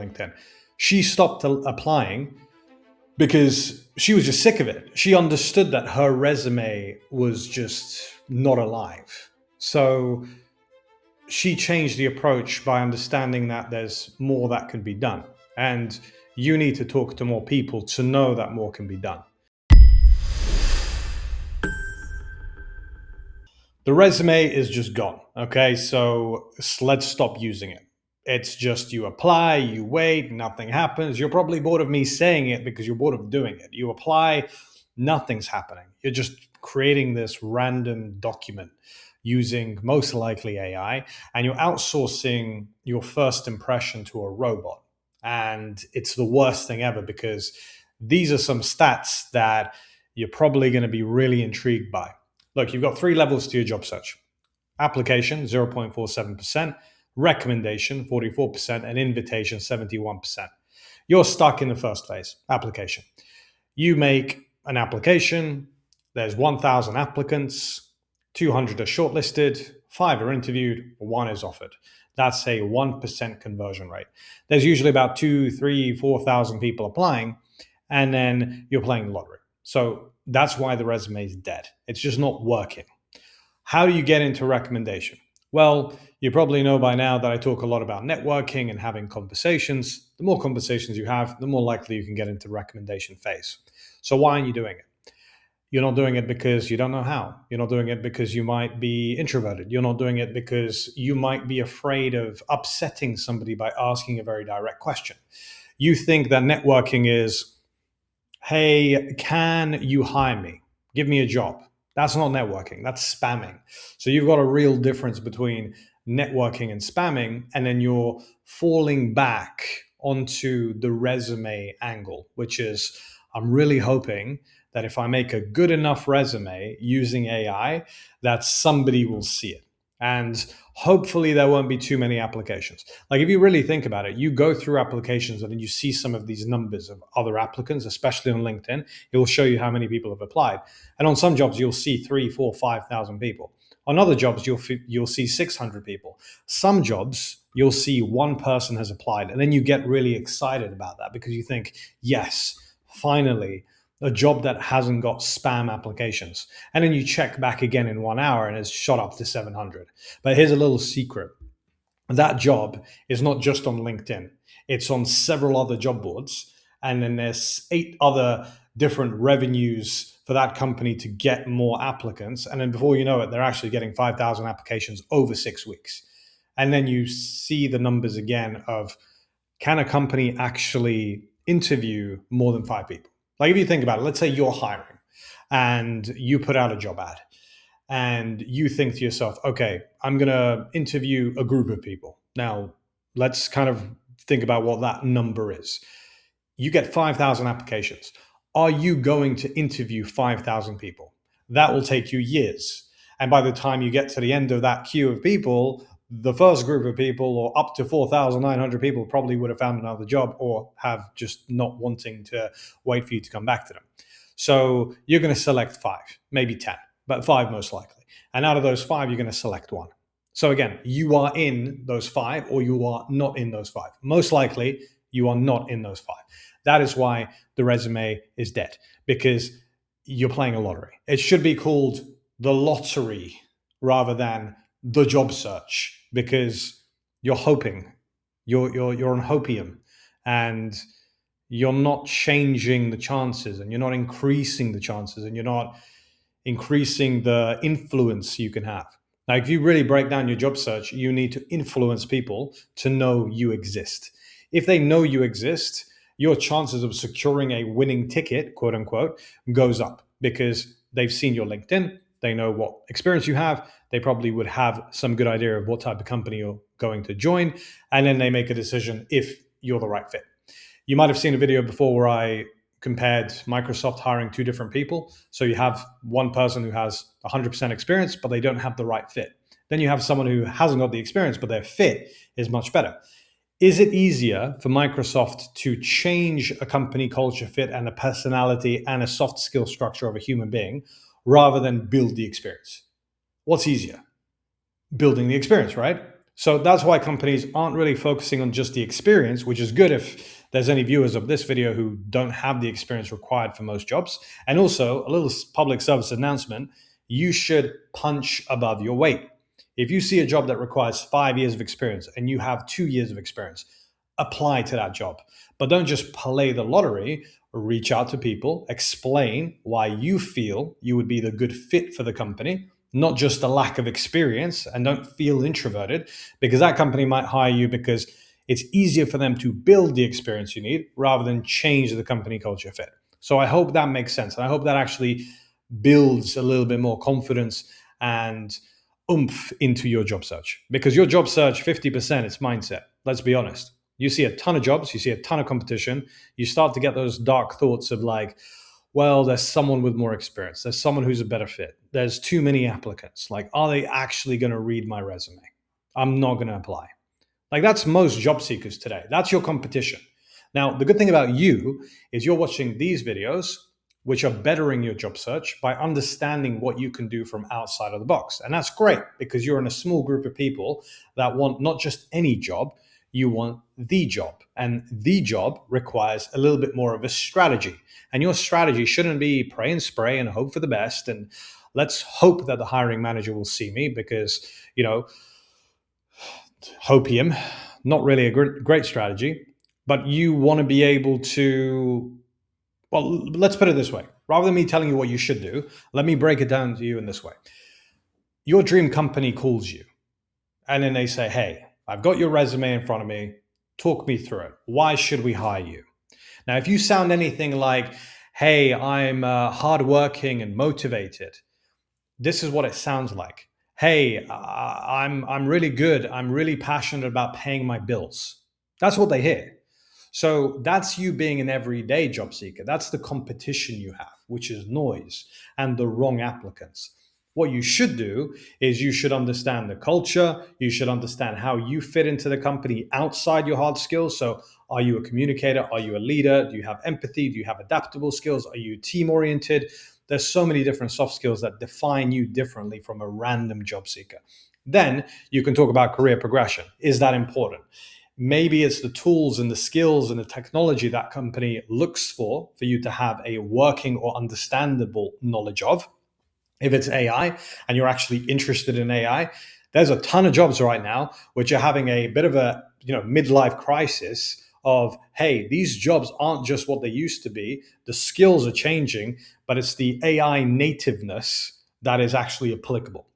LinkedIn. She stopped applying because she was just sick of it. She understood that her resume was just not alive. So she changed the approach by understanding that there's more that can be done. And you need to talk to more people to know that more can be done. The resume is just gone. Okay, so let's stop using it. It's just you apply, you wait, nothing happens. You're probably bored of me saying it because you're bored of doing it. You apply, nothing's happening. You're just creating this random document using most likely AI, and you're outsourcing your first impression to a robot. And it's the worst thing ever because these are some stats that you're probably going to be really intrigued by. Look, you've got three levels to your job search: application, 0.47%, recommendation, 44%, and invitation, 71%. You're stuck in the first phase, application. You make an application, there's 1,000 applicants, 200 are shortlisted, 5 are interviewed, 1 is offered. That's a 1% conversion rate. There's usually about 2, 3, 4,000 people applying, and then you're playing the lottery. So that's why the resume is dead. It's just not working. How do you get into recommendation? Well, you probably know by now that I talk a lot about networking and having conversations. The more conversations you have, the more likely you can get into recommendation phase. So why aren't you doing it? You're not doing it because you don't know how. You're not doing it because you might be introverted. You're not doing it because you might be afraid of upsetting somebody by asking a very direct question. You think that networking is, hey, can you hire me? Give me a job. That's not networking. That's spamming. So you've got a real difference between networking and spamming, and then you're falling back onto the resume angle, which is, I'm really hoping that if I make a good enough resume using AI, that somebody will see it. And hopefully there won't be too many applications. Like if you really think about it, you go through applications and then you see some of these numbers of other applicants, especially on LinkedIn. It will show you how many people have applied. And on some jobs, you'll see 3, 4, 5,000 people. On other jobs, you'll see 600 people. Some jobs, you'll see one person has applied. And then you get really excited about that because you think, yes, finally, a job that hasn't got spam applications. And then you check back again in 1 hour and it's shot up to 700. But here's a little secret. That job is not just on LinkedIn. It's on several other job boards. And then there's 8 other different revenues for that company to get more applicants. And then before you know it, they're actually getting 5,000 applications over 6 weeks. And then you see the numbers again of, can a company actually interview more than 5 people? Like if you think about it, let's say you're hiring and you put out a job ad and you think to yourself, okay, I'm going to interview a group of people. Now, let's kind of think about what that number is. You get 5,000 applications. Are you going to interview 5,000 people? That will take you years. And by the time you get to the end of that queue of people, the first group of people, or up to 4,900 people, probably would have found another job or have just not wanting to wait for you to come back to them. So you're going to select 5, maybe 10, but 5 most likely. And out of those 5, you're going to select 1. So again, you are in those 5 or you are not in those 5. Most likely, you are not in those 5. That is why the resume is dead, because you're playing a lottery. It should be called the lottery rather than the job search, because you're hoping, you're on hopium, and you're not changing the chances, and you're not increasing the chances, and you're not increasing the influence you can have. Now, if you really break down your job search, you need to influence people to know you exist. If they know you exist, your chances of securing a winning ticket, quote unquote, goes up because they've seen your LinkedIn. They know what experience you have. They probably would have some good idea of what type of company you're going to join. And then they make a decision if you're the right fit. You might have seen a video before where I compared Microsoft hiring 2 different people. So you have one person who has 100% experience, but they don't have the right fit. Then you have someone who hasn't got the experience, but their fit is much better. Is it easier for Microsoft to change a company culture fit and a personality and a soft skill structure of a human being rather than build the experience? What's easier? Building the experience, right? So that's why companies aren't really focusing on just the experience, which is good if there's any viewers of this video who don't have the experience required for most jobs. And also, a little public service announcement, you should punch above your weight. If you see a job that requires 5 years of experience and you have 2 years of experience, apply to that job. But don't just play the lottery. Reach out to people, explain why you feel you would be the good fit for the company, not just a lack of experience, and don't feel introverted, because that company might hire you because it's easier for them to build the experience you need rather than change the company culture fit. So I hope that makes sense. And I hope that actually builds a little bit more confidence and oomph into your job search, because your job search, 50%, it's mindset. Let's be honest. You see a ton of jobs, you see a ton of competition, you start to get those dark thoughts of like, well, there's someone with more experience. There's someone who's a better fit. There's too many applicants. Like, are they actually going to read my resume? I'm not going to apply. Like, that's most job seekers today. That's your competition. Now, the good thing about you is you're watching these videos, which are bettering your job search by understanding what you can do from outside of the box. And that's great because you're in a small group of people that want not just any job, you want the job. And the job requires a little bit more of a strategy. And your strategy shouldn't be pray and spray and hope for the best. And let's hope that the hiring manager will see me because, hopium, not really a great strategy. But you want to be able to, well, let's put it this way. Rather than me telling you what you should do, let me break it down to you in this way. Your dream company calls you and then they say, hey, I've got your resume in front of me. Talk me through it. Why should we hire you? Now, if you sound anything like, hey, I'm hardworking and motivated, this is what it sounds like. Hey, I'm really good. I'm really passionate about paying my bills. That's what they hear. So that's you being an everyday job seeker. That's the competition you have, which is noise and the wrong applicants. What you should do is you should understand the culture. You should understand how you fit into the company outside your hard skills. So are you a communicator? Are you a leader? Do you have empathy? Do you have adaptable skills? Are you team oriented? There's so many different soft skills that define you differently from a random job seeker. Then you can talk about career progression. Is that important? Maybe it's the tools and the skills and the technology that company looks for you to have a working or understandable knowledge of. If it's AI and you're actually interested in AI, there's a ton of jobs right now which are having a bit of a midlife crisis of, hey, these jobs aren't just what they used to be. The skills are changing, but it's the AI nativeness that is actually applicable.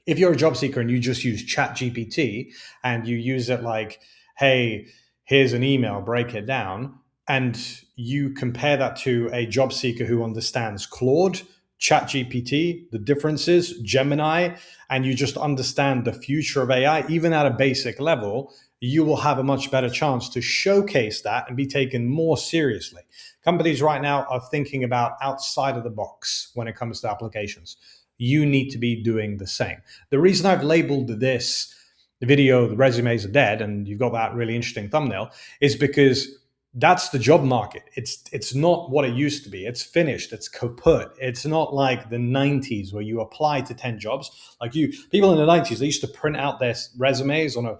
If you're a job seeker and you just use ChatGPT and you use it like, hey, here's an email, break it down, and you compare that to a job seeker who understands Claude, ChatGPT, the differences, Gemini, and you just understand the future of AI, even at a basic level, you will have a much better chance to showcase that and be taken more seriously. Companies right now are thinking about outside of the box when it comes to applications. You need to be doing the same. The reason I've labeled this video, the resumes are dead, and you've got that really interesting thumbnail, is because that's the job market. It's not what it used to be. It's finished. It's kaput. It's not like the 90s where you apply to 10 jobs. Like people in the 90s, they used to print out their resumes on a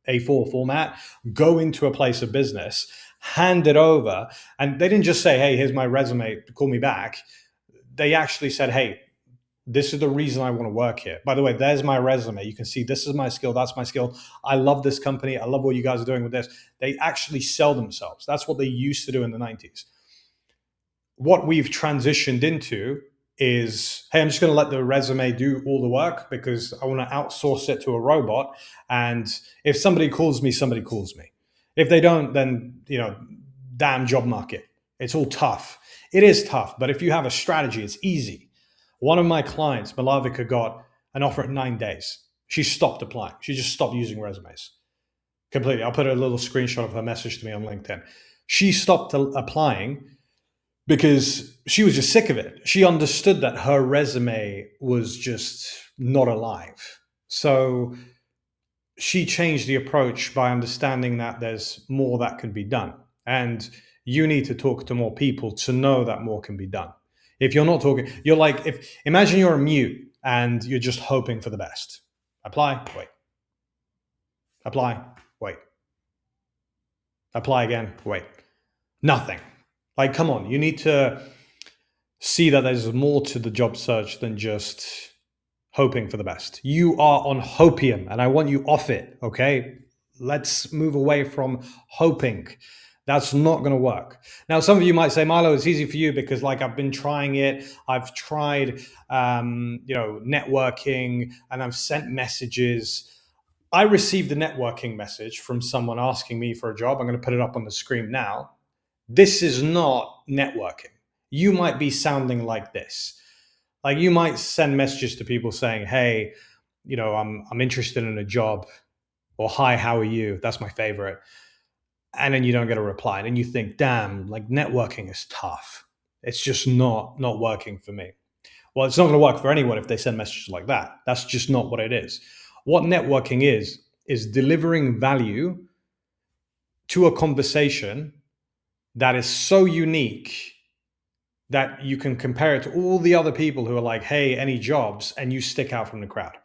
A4 format, go into a place of business, hand it over, and they didn't just say, hey, here's my resume, call me back. They actually said, hey, this is the reason I want to work here. By the way, there's my resume. You can see this is my skill. That's my skill. I love this company. I love what you guys are doing with this. They actually sell themselves. That's what they used to do in the 90s. What we've transitioned into is, hey, I'm just going to let the resume do all the work because I want to outsource it to a robot. And if somebody calls me, somebody calls me. If they don't, then, damn job market. It's all tough. It is tough. But if you have a strategy, it's easy. One of my clients, Malavika, got an offer at 9 days. She stopped applying. She just stopped using resumes completely. I'll put a little screenshot of her message to me on LinkedIn. She stopped applying because she was just sick of it. She understood that her resume was just not alive. So she changed the approach by understanding that there's more that can be done. And you need to talk to more people to know that more can be done. If you're not talking, you're like, imagine you're a mute and you're just hoping for the best. Apply, wait. Apply, wait. Apply again, wait. Nothing. Like, come on, you need to see that there's more to the job search than just hoping for the best. You are on hopium and I want you off it, okay? Let's move away from hoping. That's not going to work. Now, some of you might say, Milo, it's easy for you because, like, I've been trying it. I've tried, networking, and I've sent messages. I received a networking message from someone asking me for a job. I'm going to put it up on the screen now. This is not networking. You might be sounding like this. Like, you might send messages to people saying, "Hey, I'm interested in a job," or "Hi, how are you?" That's my favorite. And then you don't get a reply. And then you think, "Damn, like, networking is tough. It's just not working for me." Well, it's not going to work for anyone if they send messages like that. That's just not what it is. What networking is delivering value to a conversation that is so unique that you can compare it to all the other people who are like, "Hey, any jobs?" and you stick out from the crowd.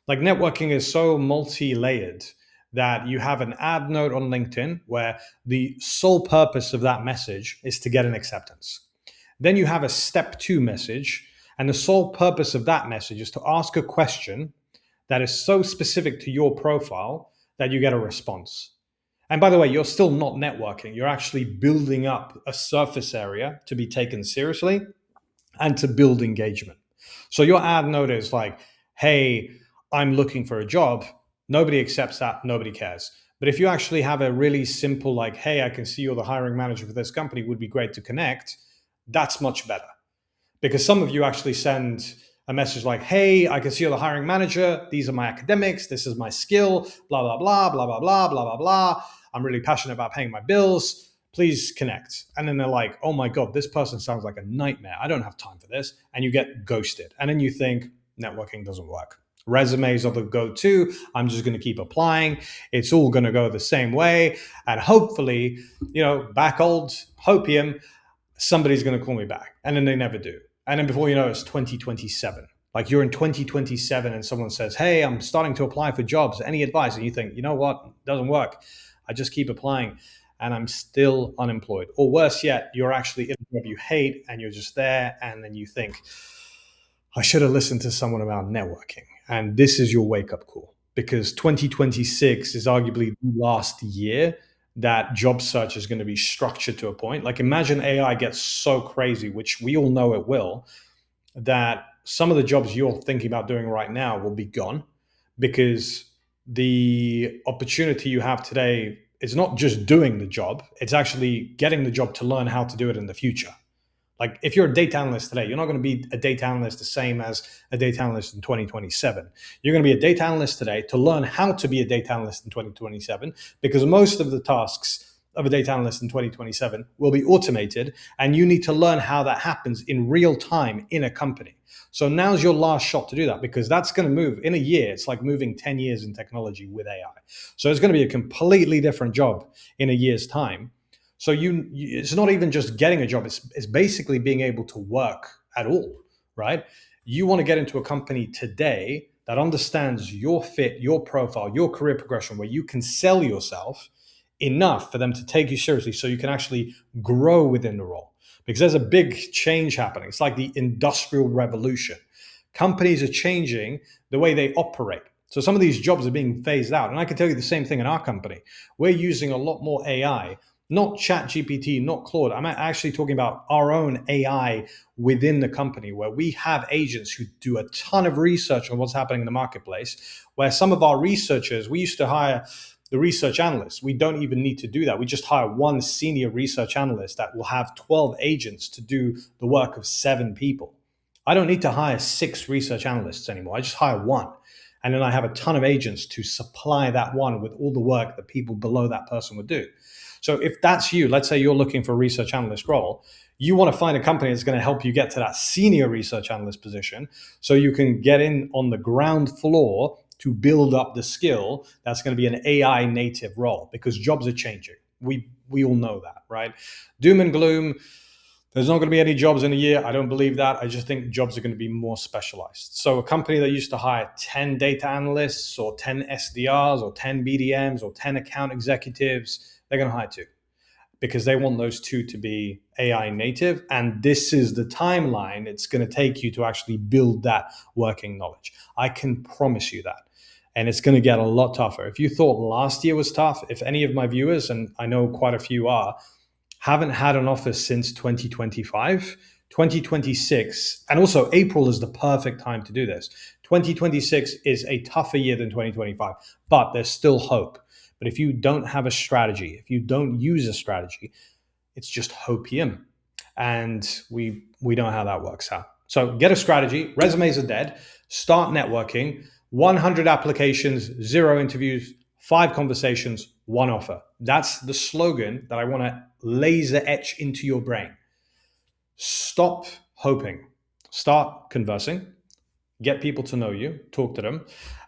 Like, networking is so multi-layered that you have an ad note on LinkedIn where the sole purpose of that message is to get an acceptance. Then you have a step 2 message, and the sole purpose of that message is to ask a question that is so specific to your profile that you get a response. And by the way, you're still not networking. You're actually building up a surface area to be taken seriously and to build engagement. So your ad note is like, "Hey, I'm looking for a job." Nobody accepts that. Nobody cares. But if you actually have a really simple, like, "Hey, I can see you're the hiring manager for this company. Would be great to connect," that's much better. Because some of you actually send a message like, "Hey, I can see you're the hiring manager. These are my academics. This is my skill, blah, blah, blah, blah, blah, blah, blah, blah, blah. I'm really passionate about paying my bills. Please connect." And then they're like, "Oh my God, this person sounds like a nightmare. I don't have time for this." And you get ghosted. And then you think networking doesn't work. Resumes are the go-to. I'm just going to keep applying. It's all going to go the same way. And hopefully, back old hopium, somebody's going to call me back. And then they never do. And then before you know it, it's 2027. Like, you're in 2027 and someone says, "Hey, I'm starting to apply for jobs. Any advice?" And you think, "You know what? It doesn't work. I just keep applying and I'm still unemployed." Or worse yet, you're actually in a job you hate and you're just there. And then you think, "I should have listened to someone about networking." And this is your wake up call, because 2026 is arguably the last year that job search is going to be structured to a point. Like, imagine AI gets so crazy, which we all know it will, that some of the jobs you're thinking about doing right now will be gone, because the opportunity you have today is not just doing the job, it's actually getting the job to learn how to do it in the future. Like, if you're a data analyst today, you're not going to be a data analyst the same as a data analyst in 2027. You're going to be a data analyst today to learn how to be a data analyst in 2027, because most of the tasks of a data analyst in 2027 will be automated, and you need to learn how that happens in real time in a company. So now's your last shot to do that, because that's going to move in a year. It's like moving 10 years in technology with AI. So it's going to be a completely different job in a year's time. So it's not even just getting a job, it's basically being able to work at all, right? You want to get into a company today that understands your fit, your profile, your career progression, where you can sell yourself enough for them to take you seriously so you can actually grow within the role. Because there's a big change happening. It's like the industrial revolution. Companies are changing the way they operate. So some of these jobs are being phased out. And I can tell you the same thing in our company. We're using a lot more AI. Not ChatGPT, not Claude. I'm actually talking about our own AI within the company, where we have agents who do a ton of research on what's happening in the marketplace, where some of our researchers, we used to hire the research analysts. We don't even need to do that. We just hire one senior research analyst that will have 12 agents to do the work of 7 people. I don't need to hire 6 research analysts anymore. I just hire one. And then I have a ton of agents to supply that one with all the work that people below that person would do. So if that's you, let's say you're looking for a research analyst role, you want to find a company that's going to help you get to that senior research analyst position so you can get in on the ground floor to build up the skill that's going to be an AI native role, because jobs are changing. We all know that, right? Doom and gloom, There's not going to be any jobs in a year. I don't believe that. I just think jobs are going to be more specialized. So a company that used to hire 10 data analysts or 10 SDRs or 10 BDMs or 10 account executives, they're going to hire two because they want those two to be AI native. And this is the timeline it's going to take you to actually build that working knowledge. I can promise you that. And it's going to get a lot tougher. If you thought last year was tough, if any of my viewers, and I know quite a few are, haven't had an offer since 2025, 2026, and also April is the perfect time to do this. 2026 is a tougher year than 2025, but there's still hope. But if you don't have a strategy, if you don't use a strategy, it's just hopium. And we know how that works out. So get a strategy. Resumes are dead. Start networking. 100 applications, 0 interviews, 5 conversations, 1 offer. That's the slogan that I want to laser etch into your brain. Stop hoping. Start conversing. Get people to know you. Talk to them.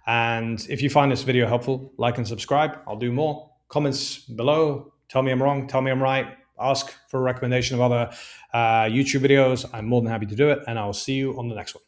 And if you find this video helpful, like and subscribe. I'll do more. Comments below. Tell me I'm wrong. Tell me I'm right. Ask for a recommendation of other YouTube videos. I'm more than happy to do it. And I'll see you on the next one.